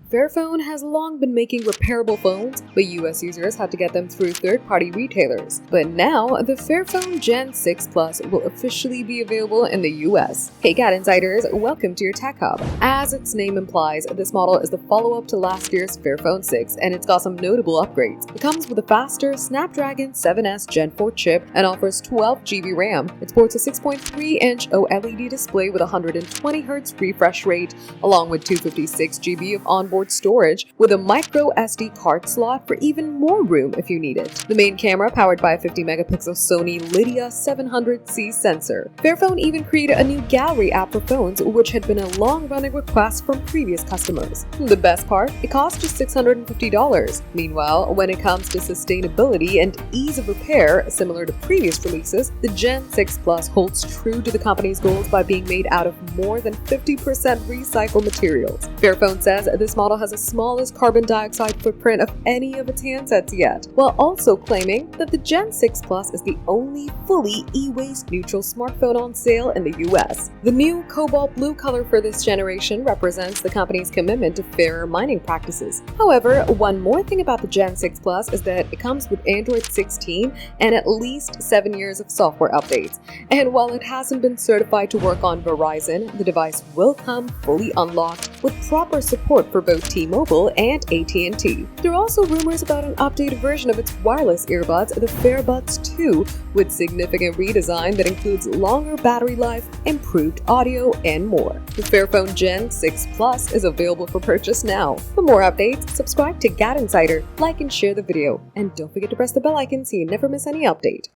Fairphone has long been making repairable phones, but US users had to get them through third-party retailers. But now, the Fairphone Gen 6 Plus will officially be available in the US. Hey GadInsiders, welcome to your Tech Hub. As its name implies, this model is the follow-up to last year's Fairphone 6, and it's got some notable upgrades. It comes with a faster Snapdragon 7S Gen 4 chip and offers 12GB RAM. It sports a 6.3-inch OLED display with 120Hz refresh rate, along with 256GB of onboard storage with a micro SD card slot for even more room if you need it. The main camera powered by a 50-megapixel Sony Lydia 700C sensor. Fairphone even created a new gallery app for phones, which had been a long-running request from previous customers. The best part? It costs just $650. Meanwhile, when it comes to sustainability and ease of repair, similar to previous releases, the Gen 6 Plus holds true to the company's goals by being made out of more than 50% recycled materials. Fairphone says this model has the smallest carbon dioxide footprint of any of its handsets yet, while also claiming that the Gen 6 Plus is the only fully e-waste neutral smartphone on sale in the US. The new cobalt blue color for this generation represents the company's commitment to fairer mining practices. However, one more thing about the Gen 6 Plus is that it comes with Android 16 and at least 7 years of software updates. And while it hasn't been certified to work on Verizon, the device will come fully unlocked with proper support for both T-Mobile and AT&T. There are also rumors about an updated version of its wireless earbuds, the Fairbuds 2, with significant redesign that includes longer battery life, improved audio, and more. The Fairphone Gen 6 Plus is available for purchase now. For more updates, subscribe to GadInsider, like and share the video, and don't forget to press the bell icon so you never miss any update.